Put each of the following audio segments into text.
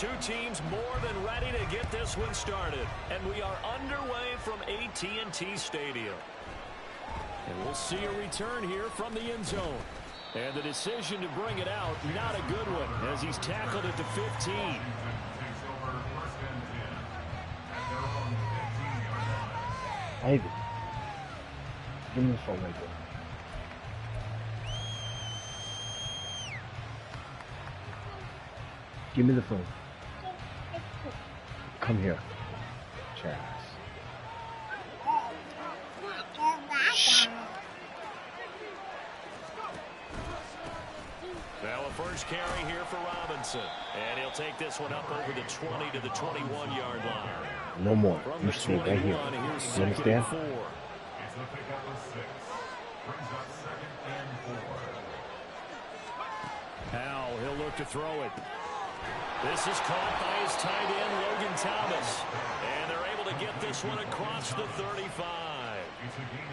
Two teams more than ready to get this one started. And we are underway from AT&T Stadium. And we'll see a return here from the end zone. And the decision to bring it out, not a good one, as he's tackled at the 15. Hey, give me the phone right there. Give me the phone. Come here. Chaz. Now a first carry here for Robinson. And he'll take this one up over the 20 to the 21-yard line. No more. From You the stay right here. You understand? Howell, he'll look to throw it. This is caught by his tight end, Logan Thomas. And they're able to get this one across the 35.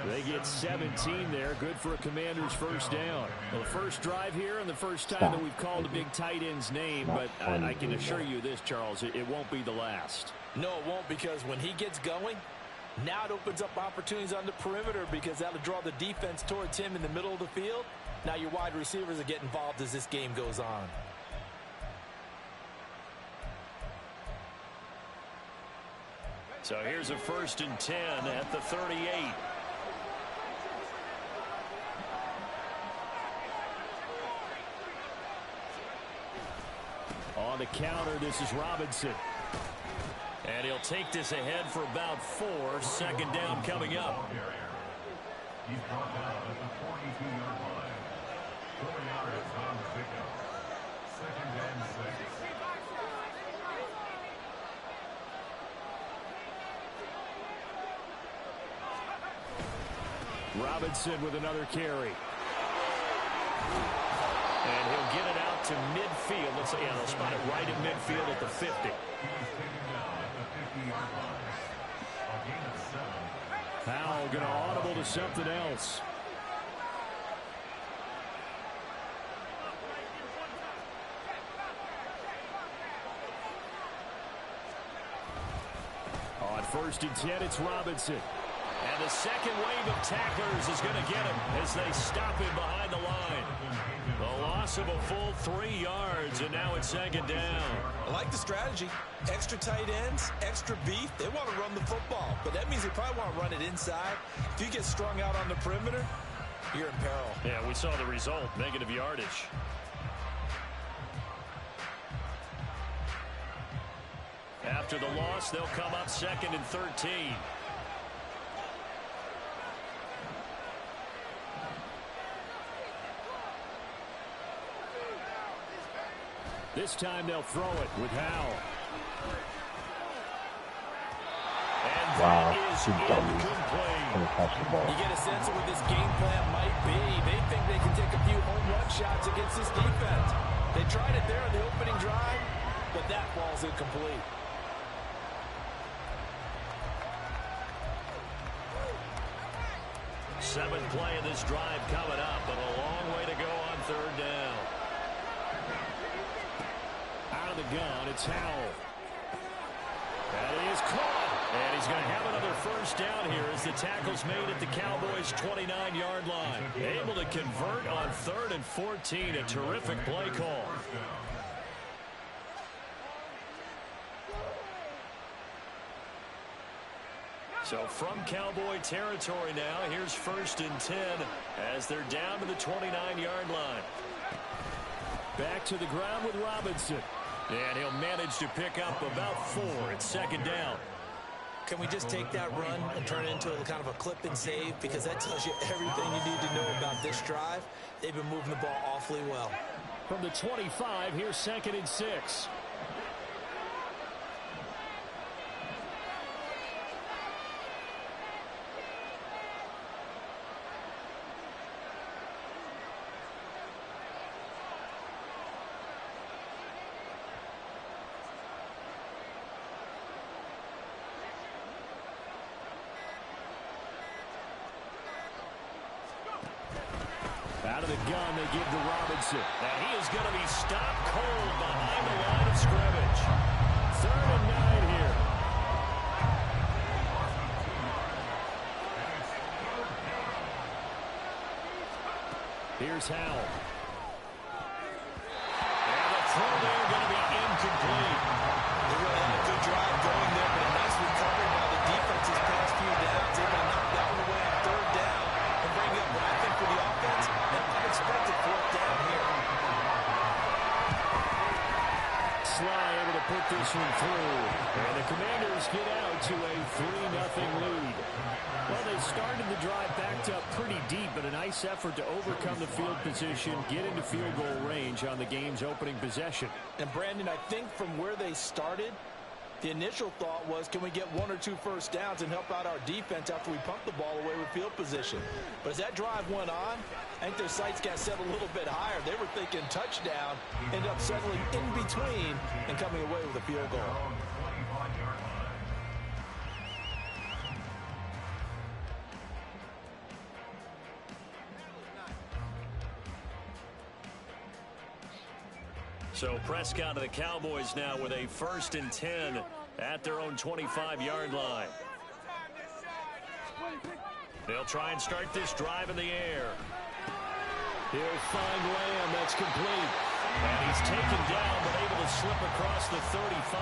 They get 17 there. Good for a Commander's first down. Well, the first drive here and the first time that we've called a big tight end's name. But I can assure you this, Charles, it won't be the last. No, it won't, because when he gets going, now it opens up opportunities on the perimeter, because that'll draw the defense towards him in the middle of the field. Now your wide receivers will get involved as this game goes on. So here's a 1st and 10 at the 38. On the counter, this is Robinson. And he'll take this ahead for about 4. 2nd down coming up. He's brought down at the 42-yard line. 4 yards on the pickup. 2nd and 6. Robinson with another carry. And he'll get it out to midfield. Let's say, yeah, they'll spot it right at midfield at the 50. Howell going to audible to something else. On 1st and 10, it's Robinson. And the second wave of tacklers is going to get him as they stop him behind the line. The loss of a full 3 yards, and now it's 2nd down. I like the strategy. Extra tight ends, extra beef. They want to run the football, but that means they probably want to run it inside. If you get strung out on the perimeter, you're in peril. Yeah, we saw the result, negative yardage. After the loss, they'll come up 2nd and 13. This time they'll throw it with Howell. And wow, too dummy. Catch the ball. You get a sense of what this game plan might be. They think they can take a few home run shots against this defense. They tried it there in the opening drive, but that ball's incomplete. Seventh play of this drive coming up, but a long way to go on 3rd down. Out of the gun, it's Howell. And he is caught. And he's going to have another 1st down here as the tackle's made at the Cowboys' 29-yard line. Able to convert on 3rd and 14. A terrific play call. So from Cowboy territory now, here's 1st and 10 as they're down to the 29-yard line. Back to the ground with Robinson. And he'll manage to pick up about 4 at 2nd down. Can we just take that run and turn it into kind of a clip and save? Because that tells you everything you need to know about this drive. They've been moving the ball awfully well. From the 25, here's 2nd and 6. Out of the gun they give to Robinson. And he is going to be stopped cold behind the line of scrimmage. 3rd and 9 here. Here's Howell. And the throw there going to be incomplete. They really had a good drive going there, but a nice recovery by the defense this past few downs. Able to knock that one away on 3rd down and bring up what I think for the offense, an unexpected 4th down here. Sly able to put this one through. And the Commanders get out to a 3-0 lead. Well, they started the drive backed up pretty deep, but a nice effort to overcome the field position, get into field goal range on the game's opening possession. And, Brandon, I think from where they started, the initial thought was, can we get 1 or 2 first downs and help out our defense after we pump the ball away with field position? But as that drive went on, I think their sights got set a little bit higher. They were thinking touchdown, ended up settling in between and coming away with a field goal. So Prescott of the Cowboys now with a 1st and 10 at their own 25-yard line. They'll try and start this drive in the air. He'll find Lamb. That's complete. And he's taken down but able to slip across the 35.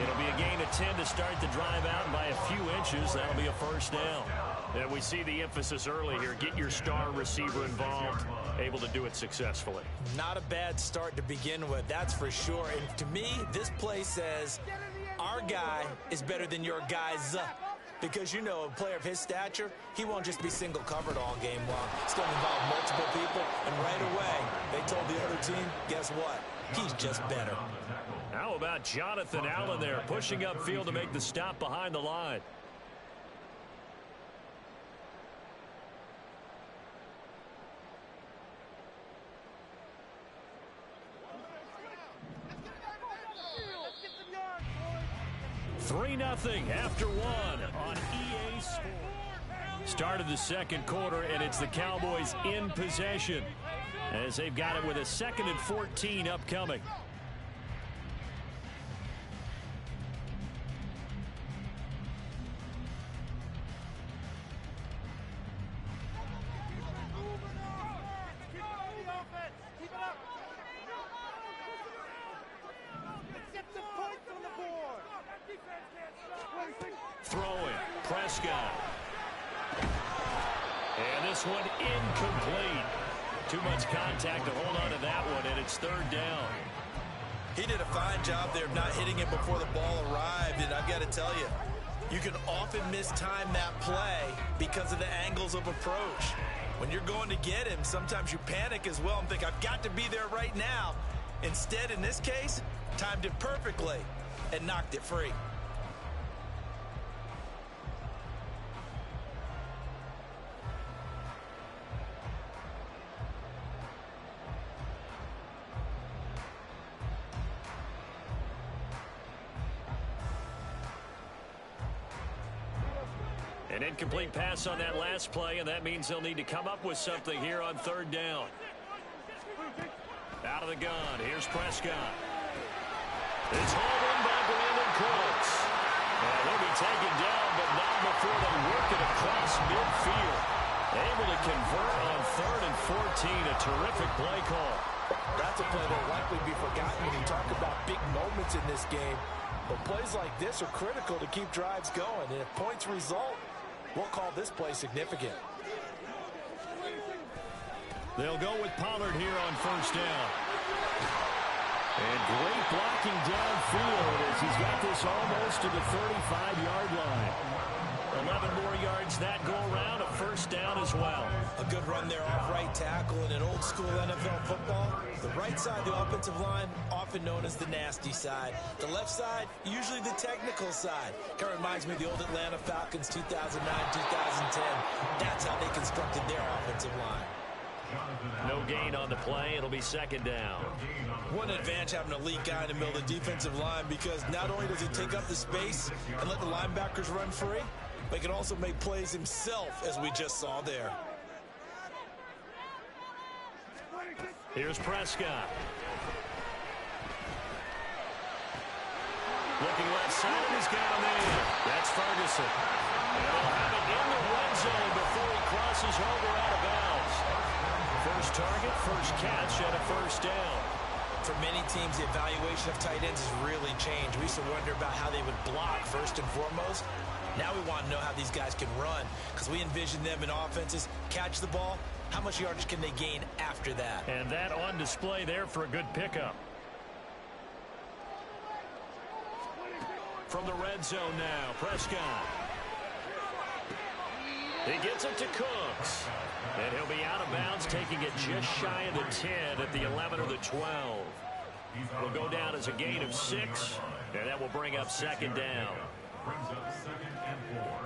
It'll be a gain of 10 to start the drive out by a few inches. That'll be a 1st down. And we see the emphasis early here. Get your star receiver involved. Able to do it successfully. Not a bad start to begin with, that's for sure. And to me, this play says our guy is better than your guy's. Because, you know, a player of his stature, he won't just be single covered all game long. It's going to involve multiple people. And right away, they told the other team, guess what? He's just better. How about Jonathan Allen there pushing upfield to make the stop behind the line? Nothing after 1 on EA Sports. Start of the 2nd quarter, and it's the Cowboys in possession as they've got it with a 2nd and 14 upcoming. Throwing, Prescott. And this one incomplete. Too much contact to hold on to that one, and it's 3rd down. He did a fine job there of not hitting it before the ball arrived, and I've got to tell you, you can often mistime that play because of the angles of approach. When you're going to get him, sometimes you panic as well and think, I've got to be there right now. Instead, in this case, timed it perfectly and knocked it free. An incomplete pass on that last play, and that means they'll need to come up with something here on 3rd down. Out of the gun, here's Prescott. It's hauled in by Brandon Cooks. And he'll be taken down, but not before they work it across midfield. Able to convert on 3rd and 14, a terrific play call. That's a play that will likely be forgotten when you talk about big moments in this game. But plays like this are critical to keep drives going. And if points result, we'll call this play significant. They'll go with Pollard here on 1st down. And great blocking downfield as he's got this almost to the 35-yard line. 11 more yards that go around, a 1st down as well. A good run there off right tackle in an old school NFL football. The right side of the offensive line, often known as the nasty side. The left side, usually the technical side. Kind of reminds me of the old Atlanta Falcons 2009, 2010. That's how they constructed their offensive line. No gain on the play. It'll be 2nd down. One advantage having a elite guy in the middle of the defensive line, because not only does he take up the space and let the linebackers run free, but he can also make plays himself, as we just saw there. Here's Prescott. Looking left side, and he's got him in. That's Ferguson. And they'll have it in the red zone before he crosses over out of bounds. First target, first catch, and a first down. For many teams, the evaluation of tight ends has really changed. We used to wonder about how they would block first and foremost. Now we want to know how these guys can run, because we envision them in offenses catch the ball. How much yardage can they gain after that? And that on display there for a good pickup. From the red zone now, Prescott. He gets it to Cooks. And he'll be out of bounds, taking it just shy of the 10 at the 11 or the 12. Will go down as a gain of 6, and that will bring up second down. Brings up 2nd and 4.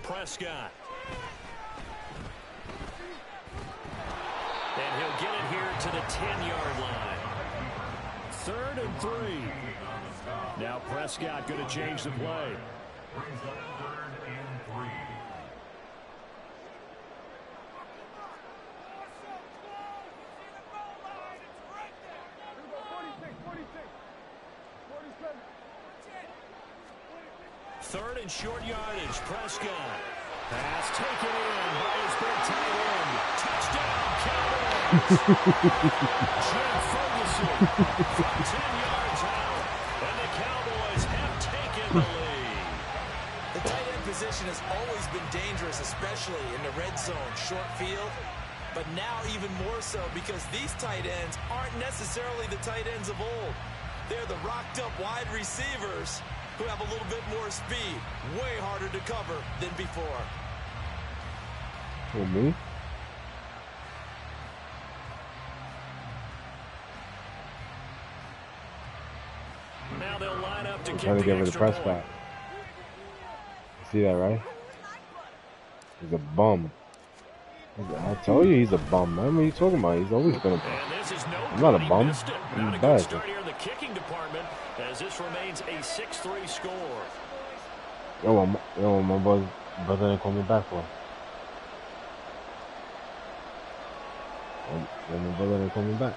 Prescott. And he'll get it here to the 10-yard line. 3rd and 3. Now Prescott going to change the play. Brings up 3rd and 3. Third and short yardage. Prescott. Pass taken in by his big tight end. Touchdown, Cowboys. Jim Ferguson from 10 yards out. And the Cowboys have taken the lead. The tight end position has always been dangerous, especially in the red zone, short field. But now even more so, because these tight ends aren't necessarily the tight ends of old. They're the rocked-up wide receivers who have a little bit more speed, way harder to cover than before. For me? Now they'll line up to kick Trying to the get rid of extra point. Prescott. See that, right? He's a bum. I told you he's a bum, man. What are you talking about? He's always been a bum. And this is no I'm not a good. He bum. missed it. I'm Not a bad. good start here in the kicking department as this remains a 6-3 score. Yo, my brother didn't call me back for. My brother didn't call me back.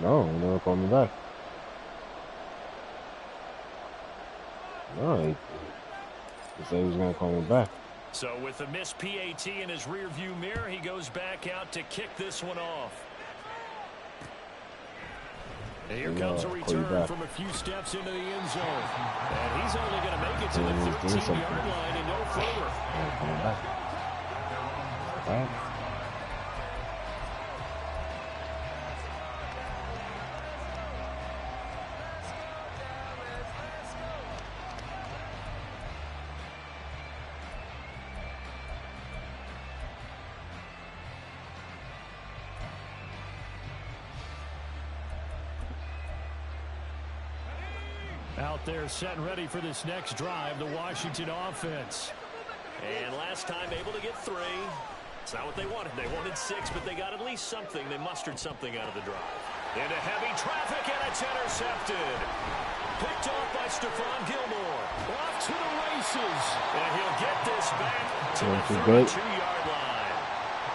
No, he never called me back. No, he said he was gonna call me back. So with the missed PAT in his rearview mirror, he goes back out to kick this one off. And here comes a return from a few steps into the end zone. And he's only going to make it to the 13-yard line and no further. Coming back. Back. Out there set and ready for this next drive, the Washington offense. And last time able to get 3. It's not what they wanted. They wanted 6, but they got at least something. They mustered something out of the drive. Into heavy traffic, and it's intercepted. Picked off by Stephon Gilmore. Off to the races. And he'll get this back to the 32-yard line.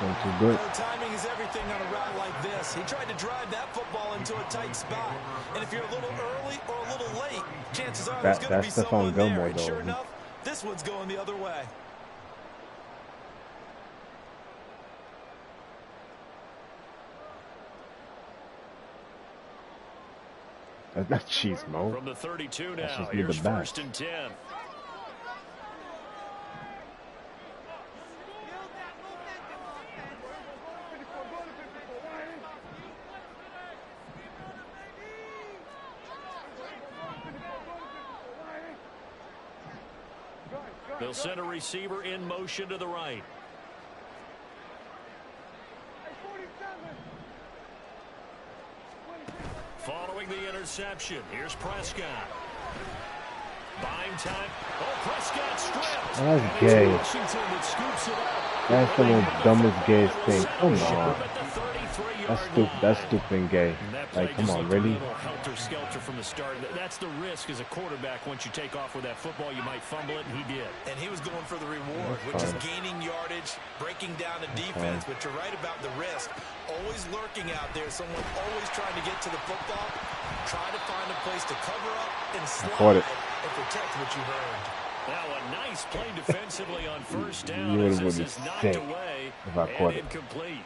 Going too good. Timing is everything on a route like this. He tried to drive that football into a tight spot. And if you're a little early or a little late, chances are there's going to be someone there. And sure enough, this one's going the other way. That's cheese, Mo. From the 32 now, just here's the back. 1st and 10. They'll send a receiver in motion to the right. Following the interception, here's Prescott. Buying time. Oh, Prescott stripped. That's gay. Washington that scoops it up. That's the most dumbest, gayest thing. Come on. That's stupid and gay. Like, come on, really? Helter-skelter from the start. That's the risk as a quarterback. Once you take off with that football, you might fumble it, and he did. And he was going for the reward, which is gaining yardage, breaking down the defense. But you're right about the risk. Always lurking out there. Someone always trying to get to the football. Try to find a place to cover up and slide and protect what you earned. Now a nice play defensively on first down. You This would be is knocked sick away if I caught and it. incomplete.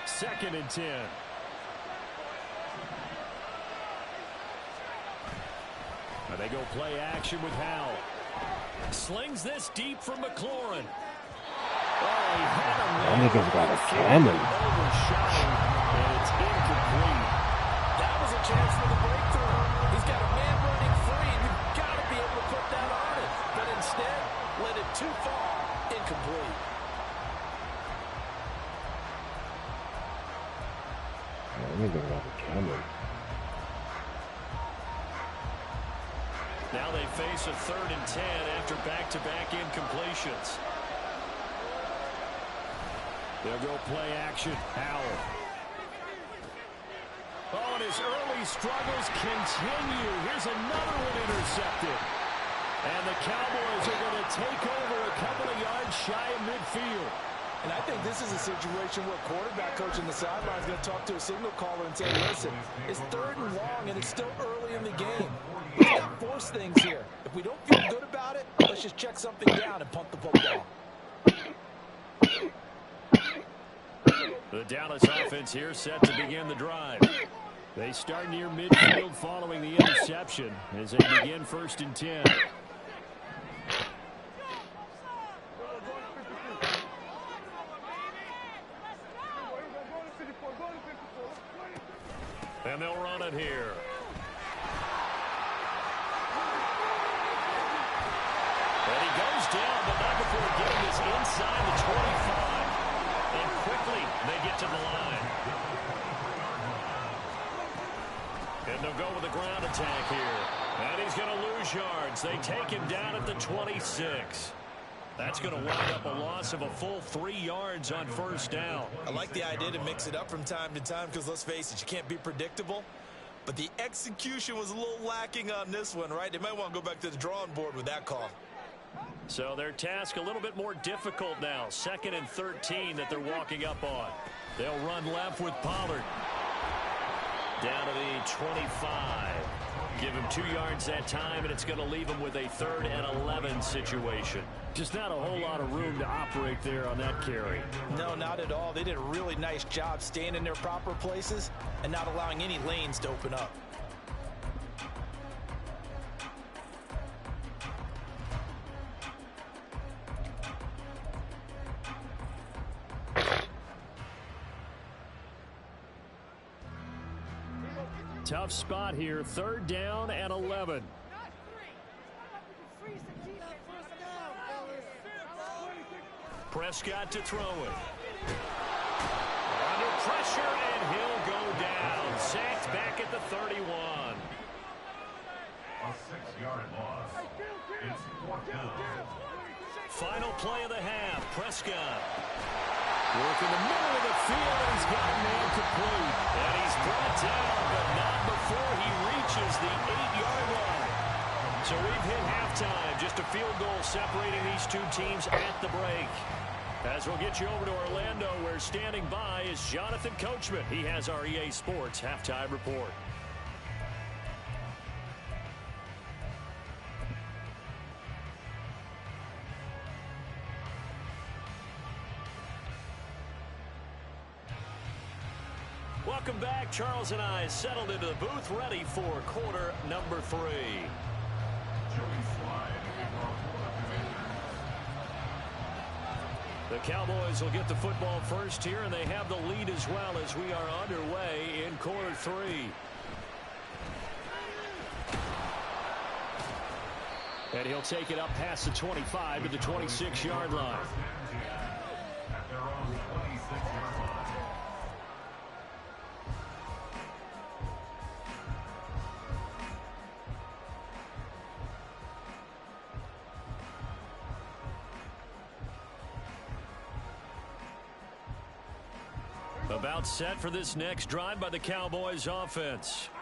Second and 10. Now they go play action with Howell. Slings this deep from McLaurin. That nigga's got a cannon. And it's incomplete. That was a chance for the breakthrough. He's got a man running free, and you've got to be able to put that on it. But instead, let it too far. Incomplete. That nigga's got a cannon. Now they face a 3rd and 10 after back-to-back incompletions. They'll go play action. Howell. Oh, and his early struggles continue. Here's another one intercepted. And the Cowboys are going to take over a couple of yards shy of midfield. And I think this is a situation where quarterback coach on the sideline is going to talk to a signal caller and say, listen, it's 3rd and long, and it's still early in the game. Let's not force things here. If we don't feel good about it, let's just check something down and punt the football. The Dallas offense here set to begin the drive. They start near midfield following the interception as they begin 1st and 10. And they'll run it here. And he goes down, but not before getting this inside the 25. And quickly, they get to the line. And they'll go with a ground attack here. And he's going to lose yards. They take him down at the 26. That's going to wind up a loss of a full 3 yards on 1st down. I like the idea to mix it up from time to time because, let's face it, you can't be predictable. But the execution was a little lacking on this one, right? They might want to go back to the drawing board with that call. So their task a little bit more difficult now. 2nd and 13 that they're walking up on. They'll run left with Pollard. Down to the 25. Give him 2 yards that time, and it's going to leave him with a 3rd and 11 situation. Just not a whole lot of room to operate there on that carry. No, not at all. They did a really nice job staying in their proper places and not allowing any lanes to open up. Tough spot here. 3rd down and 11. Prescott to throw it. Under pressure, and he'll go down. Sacked back at the 31. A 6-yard loss. It's 4th down. Final play of the half. Prescott. Work in the middle of the field, and he's got a man complete. And he's brought down, but not before he reaches the 8-yard line. So we've hit halftime. Just a field goal separating these two teams at the break. As we'll get you over to Orlando, where standing by is Jonathan Coachman. He has our EA Sports halftime report. Welcome back. Charles and I settled into the booth, ready for quarter number 3. The Cowboys will get the football first here, and they have the lead as well as we are underway in quarter 3. And he'll take it up past the 25 to the 26-yard line. At their own 26-yard line. About set for this next drive by the Cowboys offense.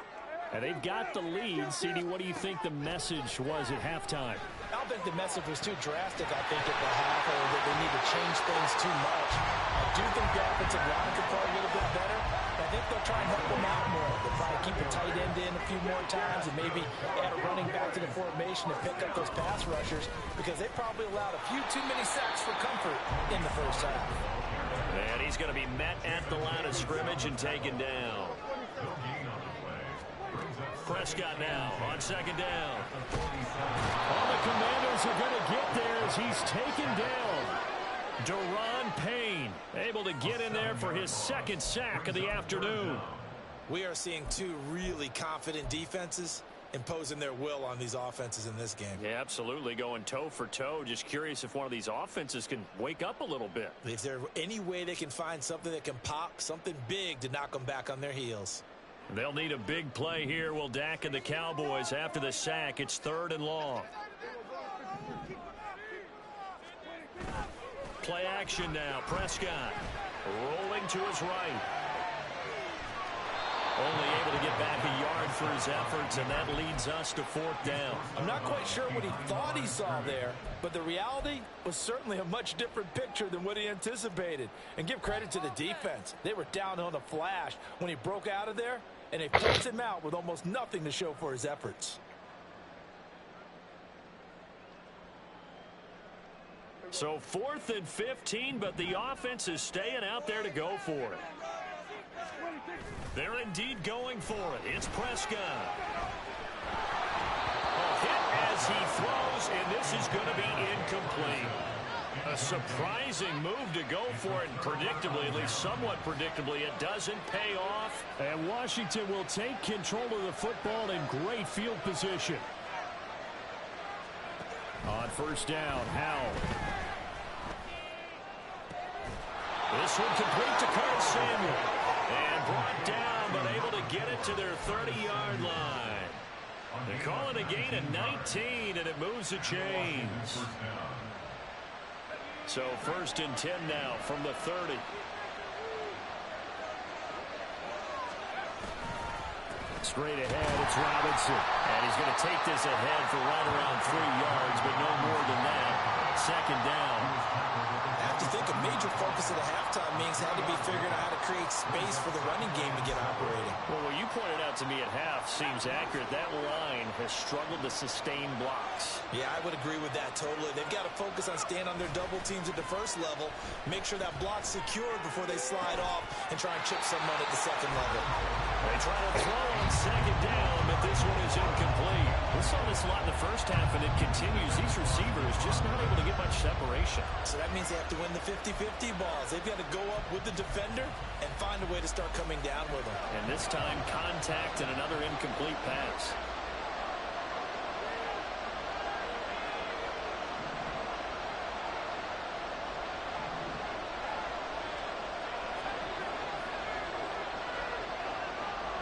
And they've got the lead. CD, what do you think the message was at halftime? I don't think the message was too drastic, I think, at the half, or that they need to change things too much. I do think the offensive line could play a little bit better. I think they'll try and help them out more. They'll probably keep a tight end in a few more times and maybe add a running back to the formation to pick up those pass rushers, because they probably allowed a few too many sacks for comfort in the first half. And he's going to be met at the line of scrimmage and taken down. Prescott now on second down. All the Commanders are going to get there as he's taken down. Daron Payne able to get in there for his second sack of the afternoon. We are seeing two really confident defenses imposing their will on these offenses in this game. Yeah, absolutely, going toe for toe. Just curious if one of these offenses can wake up a little bit. If there's any way they can find something that can pop, something big to knock them back on their heels. They'll need a big play here. Will Dak and the Cowboys after the sack. It's 3rd and long. Play action now. Prescott rolling to his right. Only able to get back a yard for his efforts, and that leads us to 4th down. I'm not quite sure what he thought he saw there, but the reality was certainly a much different picture than what he anticipated. And give credit to the defense. They were down on a flash when he broke out of there, and they forced him out with almost nothing to show for his efforts. So 4th and 15, but the offense is staying out there to go for it. They're indeed going for it. It's Prescott. A hit as he throws, and this is going to be incomplete. A surprising move to go for it, predictably, at least somewhat predictably. It doesn't pay off. And Washington will take control of the football in great field position. On 1st down, Howell. This one complete to Curtis Samuel. And brought down, but able to get it to their 30-yard line. They call it a gain of 19, and it moves the chains. So 1st and 10 now from the 30. Straight ahead, it's Robinson. And he's going to take this ahead for right around 3 yards, but no more than that. 2nd down. I have to think a major focus of the halftime means had to be figuring out how to create space for the running game to get operating. Well, what you pointed out to me at half seems accurate. That line has struggled to sustain blocks. Yeah, I would agree with that totally. They've got to focus on staying on their double teams at the first level, make sure that block's secured before they slide off and try and chip someone at the 2nd level. They try to throw on 2nd down, but this one is incomplete. We saw this a lot in the first half, and it continues. These receivers just not able to get much separation. So that means they have to win the 50-50 balls. They've got to go up with the defender and find a way to start coming down with them. And this time, contact and another incomplete pass.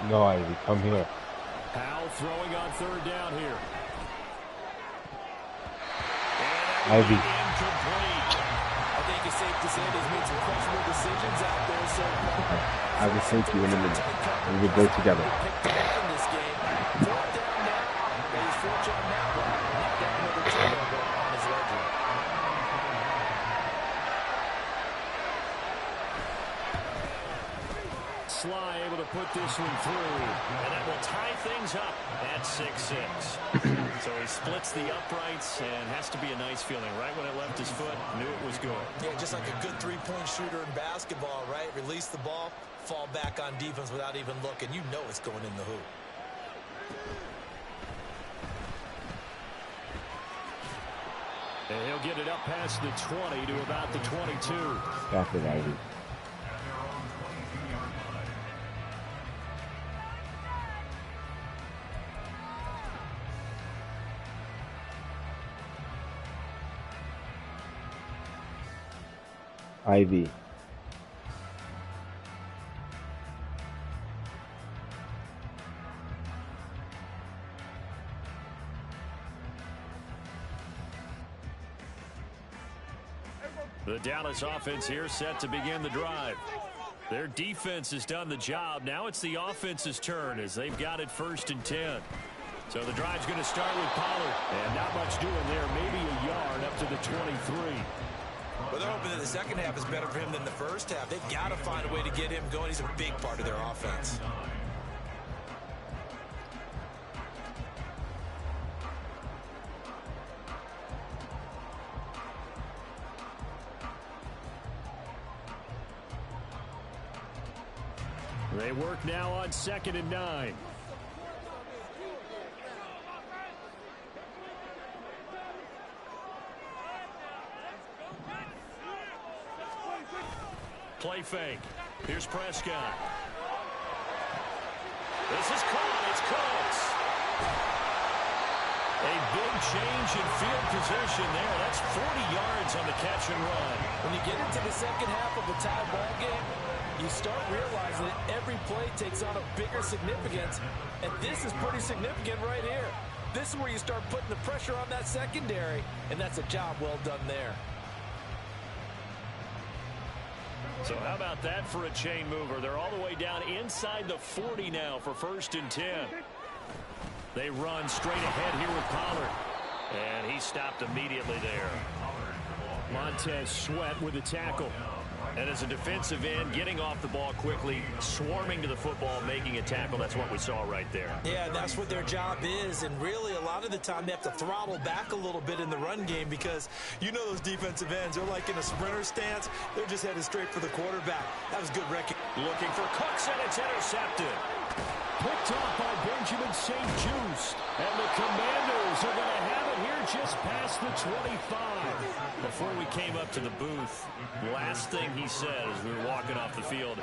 No, Ivy, come here. Howell throwing on 3rd down here. Ivy. Incomplete. I think it's safe to say they've made some questionable decisions out there. So I will take you in a minute. We will go together. in this game. 4th down now. He's fortunate on that one. Not got another turnover on his ledger. Sly able to put this one through, and that will tie things up at 6-6. So he splits the uprights, and has to be a nice feeling. Right when it left his foot, knew it was good. Yeah, just like a good three-point shooter in basketball, right? Release the ball, fall back on defense without even looking. You know it's going in the hoop. And he'll get it up past the 20 to about the 22. Stop it, Ivy. Ivy. The Dallas offense here set to begin the drive. Their defense has done the job. Now it's the offense's turn as they've got it 1st and 10. So the drive's going to start with Pollard. And not much doing there. Maybe a yard up to the 23. Well, they're hoping that the second half is better for him than the first half. They've got to find a way to get him going. He's a big part of their offense. They work now on 2nd and 9. Play fake. Here's Prescott. This is caught. It's Cooks. A big change in field position there. That's 40 yards on the catch and run. When you get into the second half of a tie ball game, you start realizing that every play takes on a bigger significance, and this is pretty significant right here. This is where you start putting the pressure on that secondary, and that's a job well done there. So how about that for a chain mover? They're all the way down inside the 40 now for 1st and 10. They run straight ahead here with Pollard. And he stopped immediately there. Montez Sweat with a tackle. And as a defensive end, getting off the ball quickly, swarming to the football, making a tackle. That's what we saw right there. Yeah, that's what their job is. And really, a lot of the time, they have to throttle back a little bit in the run game because you know those defensive ends, they're like in a sprinter stance. They're just headed straight for the quarterback. That was good wrecking. Looking for Cooks, and it's intercepted. Picked off by Benjamin St. Juice. And the Commanders are going to have it here just past the 25. Before we came up to the booth, last thing he said as we were walking off the field,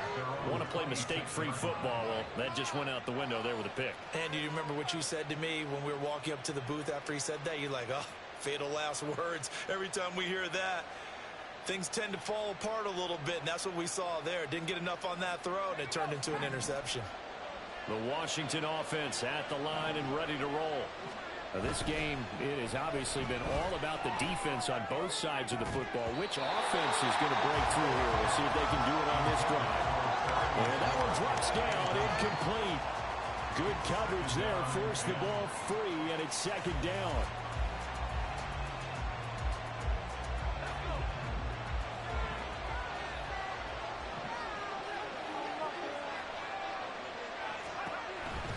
want to play mistake-free football. Well, that just went out the window there with a pick. And do you remember what you said to me when we were walking up to the booth after he said that? You're like, oh, fatal last words. Every time we hear that, things tend to fall apart a little bit, and that's what we saw there. Didn't get enough on that throw, and it turned into an interception. The Washington offense at the line and ready to roll. Now this game, it has obviously been all about the defense on both sides of the football. Which offense is going to break through here? We'll see if they can do it on this drive. And that one drops down, incomplete. Good coverage there, forced the ball free, and it's 2nd down.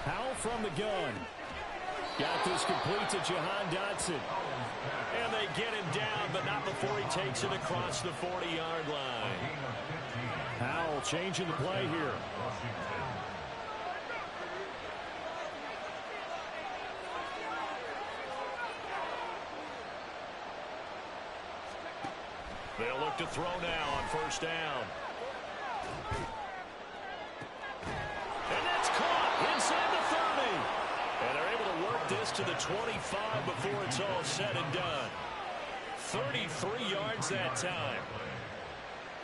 Howell from the gun. Got this complete to Jahan Dotson. And they get him down, but not before he takes it across the 40-yard line. Howell changing the play here. They'll look to throw now on 1st down. And that's caught inside the 30. And they're able to work this to the 25 before it's all said and done. 33 yards that time.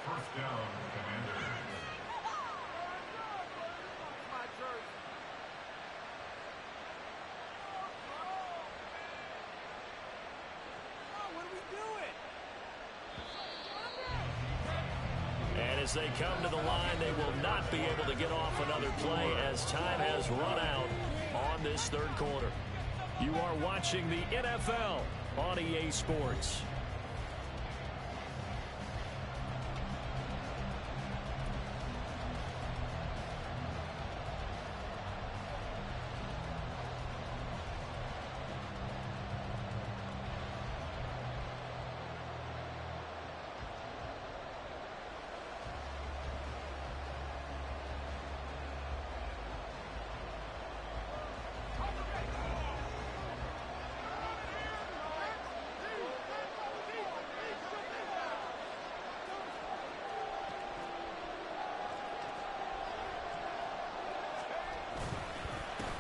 1st down, Commanders. And as they come to the line, they will not be able to get off another play as time has run out on this 3rd quarter. You are watching the NFL on EA Sports.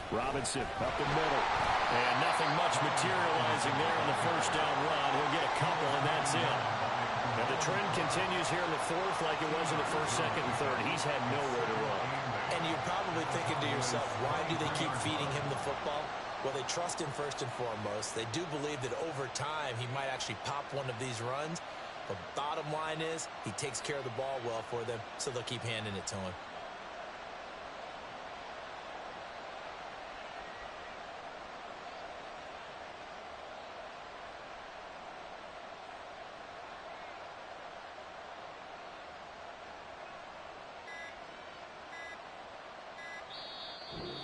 Robinson up the middle. And nothing much materializing there on the 1st down run. He'll get a couple, and that's it. And the trend continues here in the 4th like it was in the 1st, 2nd, and 3rd. He's had nowhere to run. And you're probably thinking to yourself, why do they keep feeding him the football? Well, they trust him first and foremost. They do believe that over time he might actually pop one of these runs. But bottom line is, he takes care of the ball well for them, so they'll keep handing it to him.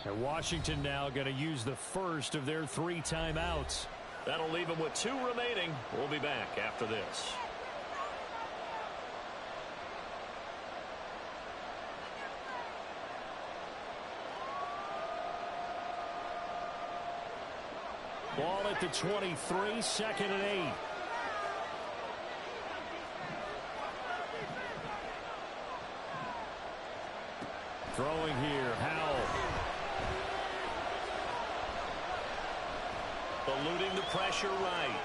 And Washington now going to use the first of their 3 timeouts. That'll leave them with 2 remaining. We'll be back after this. Ball at the 23, 2nd and 8. Throwing here, Howell. Eluding the pressure right.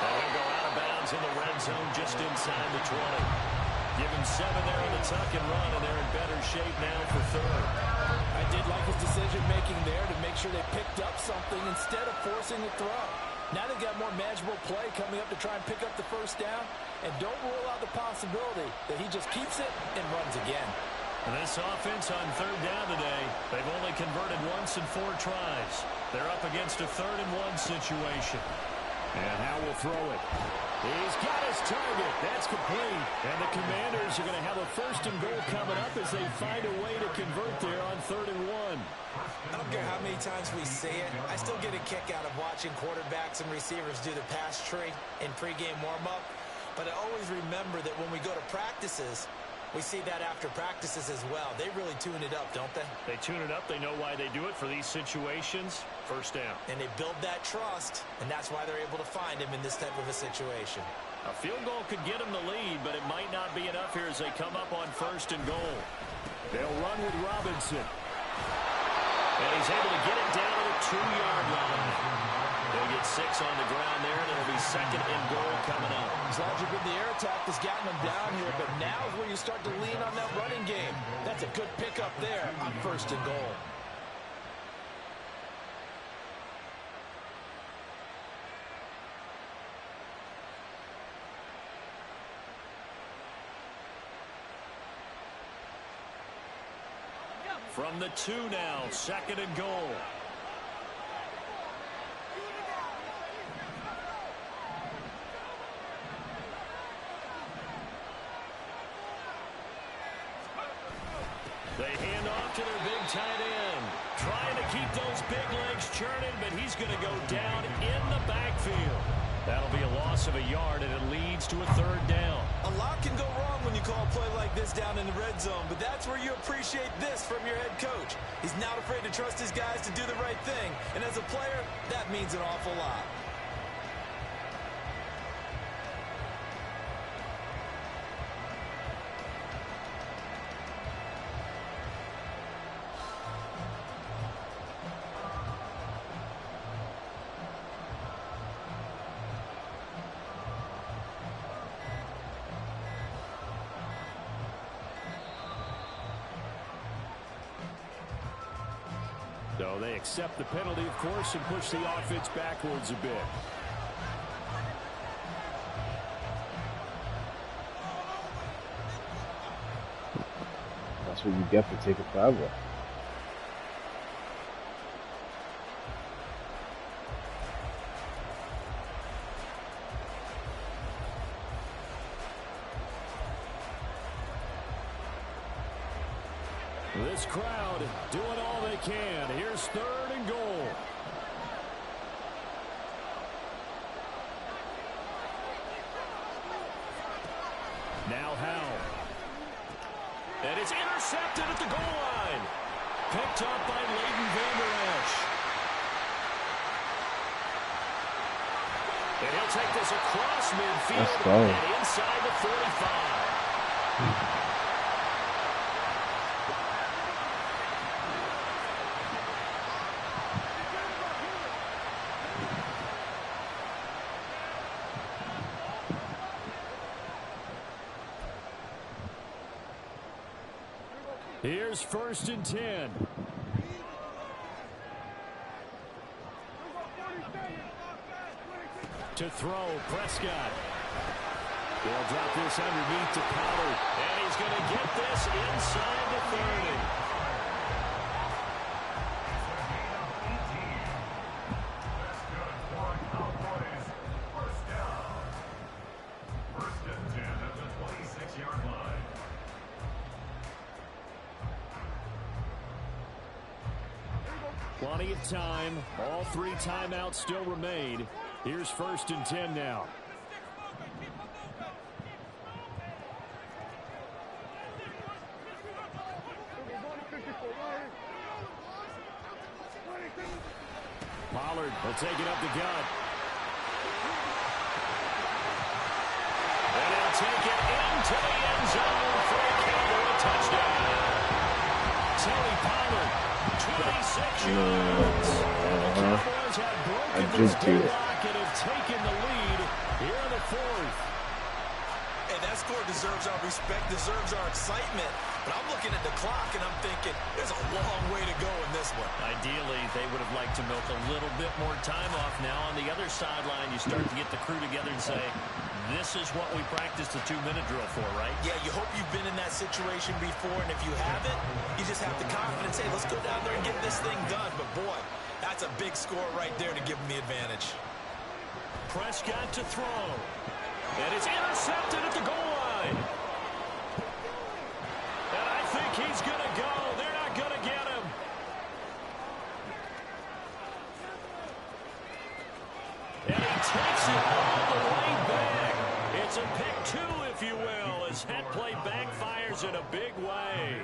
And he'll go out of bounds in the red zone just inside the 20. Give him 7 there in the tuck and run, and they're in better shape now for 3rd. I did like his decision-making there to make sure they picked up something instead of forcing a throw. Now they've got more manageable play coming up to try and pick up the first down. And don't rule out the possibility that he just keeps it and runs again. And this offense on 3rd down today, they've only converted once in 4 tries. They're up against a 3rd and 1 situation. And Howell will throw it. He's got his target. That's complete. And the Commanders are going to have a 1st and goal coming up as they find a way to convert there on 3rd and 1. I don't care how many times we see it. I still get a kick out of watching quarterbacks and receivers do the pass tree in pregame warm-up. But I always remember that when we go to practices, we see that after practices as well. They really tune it up, don't they? They tune it up. They know why they do it for these situations. 1st down. And they build that trust, and that's why they're able to find him in this type of a situation. A field goal could get them the lead, but it might not be enough here as they come up on 1st and goal. They'll run with Robinson. And he's able to get it down to the 2-yard line. They'll get 6 on the ground there, and it'll be 2nd and goal coming up. As long as you've been the air attack has gotten them down here, but now is where you start to lean on that running game. That's a good pickup there on 1st and goal. From the 2 now, 2nd and goal. They hand off to their big tight end. Trying to keep those big legs churning, but he's going to go down in the backfield. That'll be a loss of a yard, and it leads to a 3rd down. A lot can go wrong when you call a play like this down in the red zone, but that's where you appreciate this from your head coach. He's not afraid to trust his guys to do the right thing, and as a player, that means an awful lot. So they accept the penalty, of course, and push the offense backwards a bit. That's what you get for taking forever. This crowd doing all they can. Here's 3rd and goal. Now Howell. And it's intercepted at the goal line. Picked up by Leighton Vander Esch. And he'll take this across midfield and inside the 45. Here's 1st and 10. To throw, Prescott. They'll drop this underneath to Pollard. And he's going to get this inside the 30. First down. First and 10 at the 26-yard line. Plenty of time. All 3 timeouts still remain. Here's first and 10 now. Pollard will take it up the gut. And he'll take it into the end zone for a count of a touchdown. Tony Pollard, 26 yards. And the Cowboys have broken this deadlock and have taken the lead here in the 4th. And that score deserves our respect, deserves our excitement. But I'm looking at the clock, and I'm thinking there's a long way to go in this one. Ideally, they would have liked to milk a little bit more time off. Now, on the other sideline, you start to get the crew together and say, this is what we practiced the 2-minute drill for, right? Yeah, you hope you've been in that situation before, and if you haven't, you just have the confidence, hey, let's go down there and get this thing done. But, boy, that's a big score right there to give them the advantage. Prescott to throw. And it's intercepted at the goal line. And I think he's going to go. They're not going to get him. And he takes it all the way back. It's a pick 2, if you will, as that play backfires in a big way.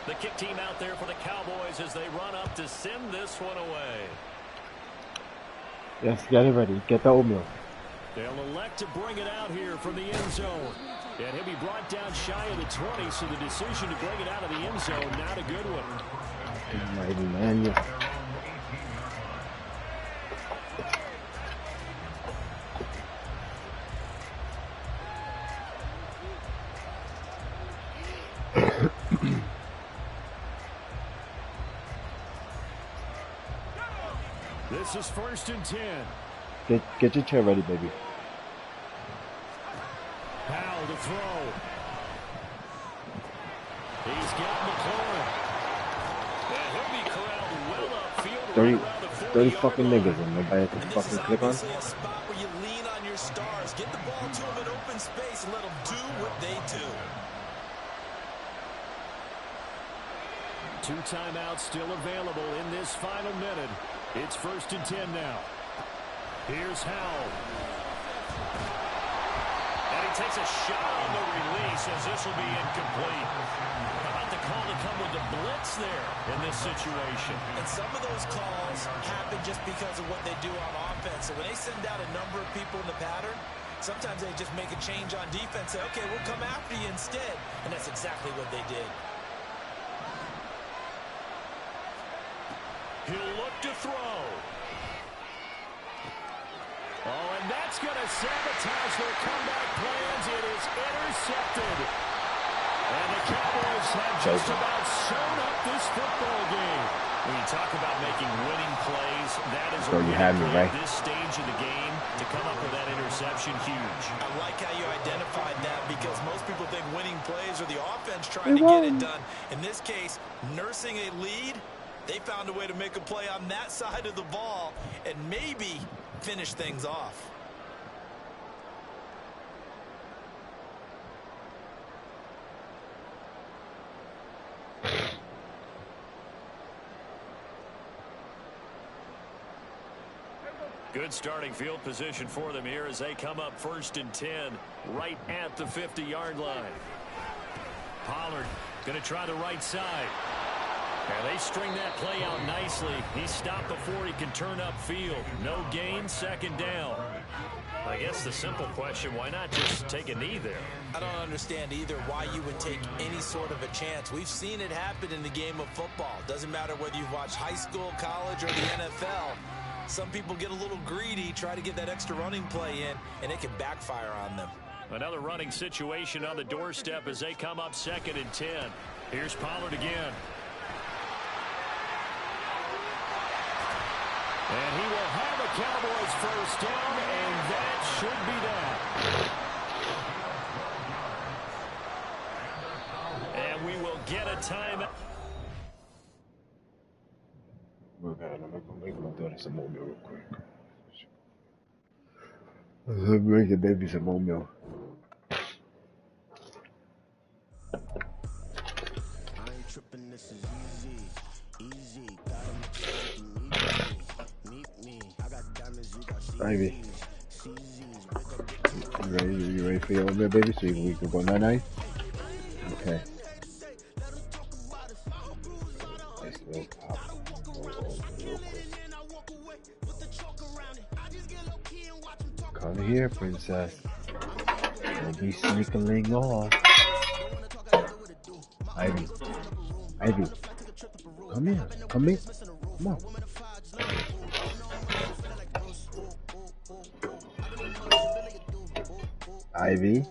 The kick team out there for the Cowboys as they run up to send this one away. Yes, get it ready. Get the oatmeal. They'll elect to bring it out here from the end zone. And he'll be brought down shy of the 20, so the decision to bring it out of the end zone, not a good one. Mighty man, yeah. This is first and 10. Get your chair ready, baby. Powell to throw. He's got McLaurin. And he'll be corralled well upfield. 30 fucking niggas and nobody can fucking click on. This is obviously a spot where you lean on your stars. Get the ball to them in open space and let them do what they do. 2 timeouts still available in this final minute. It's first and 10 now. Here's Howell. And he takes a shot on the release as this will be incomplete. How about the call to come with the blitz there in this situation? And some of those calls happen just because of what they do on offense. So when they send out a number of people in the pattern, sometimes they just make a change on defense. Say, okay, we'll come after you instead. And that's exactly what they did. He'll look to throw. Oh, and that's going to sabotage their comeback plans. It is intercepted. And the Cowboys have just about sewn up this football game. When you talk about making winning plays, that is So you had me, right? This stage of the game to come up with that interception, huge. I like how you identified that because most people think winning plays are the offense trying to get it done. In this case, nursing a lead, they found a way to make a play on that side of the ball and maybe finish things off. Good starting field position for them here as they come up first and 10 right at the 50-yard line. Pollard going to try the right side. And they string that play out nicely. He stopped before he can turn upfield. No gain, second down. I guess the simple question, why not just take a knee there? I don't understand either why you would take any sort of a chance. We've seen it happen in the game of football. Doesn't matter whether you've watched high school, college, or the NFL. Some people get a little greedy, try to get that extra running play in, and it can backfire on them. Another running situation on the doorstep as they come up 2nd and 10. Here's Pollard again. And he will have a Cowboys first down, and that should be that. And we will get a timeout. We're going to make my daughter some more milk real quick. Let's make your baby some more milk. Ivy. You ready for your oatmeal, baby? So we can go night-night? Okay. Nice little pop. Real quick. Come here, princess. Don't be sneaking off. Ivy. Ivy. Come here. Come here. Come on. Ivy.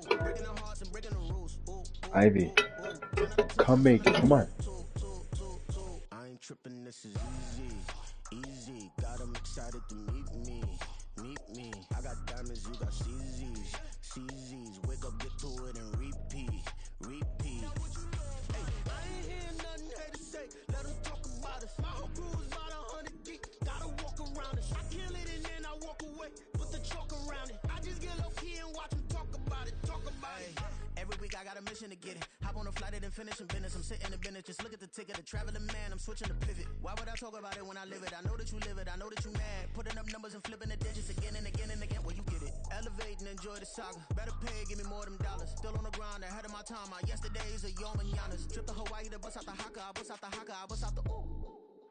Ivy. Come make it. Come on. I ain't tripping, this is easy. Easy. Got them excited to meet me. Meet me. I got diamonds, you got CZs. CZs. Wake up, get to it, and repeat. Repeat. Hey, I ain't hear nothing haters say. Let them talk about us. My whole crew is about 100 deep. Gotta walk around us. I kill it and then I walk away. Put the chalk around it. I just get low key and watch them talk about it. Talk about it. Every week I got a mission to get it. Hop on a flight and then finish in business. I'm sitting in business. Just look at the ticket. A traveling man. I'm switching to pivot. Why would I talk about it when I live it? I know that you live it. I know that you mad. Putting up numbers and flipping the digits again and again and again. Well, you get it. Elevate and enjoy the saga. Better pay, give me more of them dollars. Still on the grind, ahead of my time. My yesterdays are your mananas. Trip to Hawaii to bust out the haka. I bust out the haka. I bust out the ooh.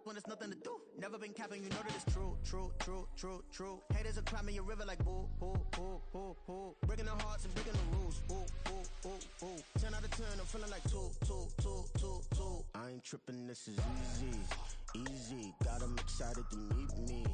When there's nothing to do. Never been capping, you know that it's true, true, true, true, true. Haters are climbing your river like boo, boo, boo, boo, boo. Breaking the hearts and breaking the rules. Ooh, ooh, ooh, ooh. 10 out of 10, I'm feeling like 2, 2, 2, 2, 2. I ain't tripping, this is easy. Easy, got them excited to meet me.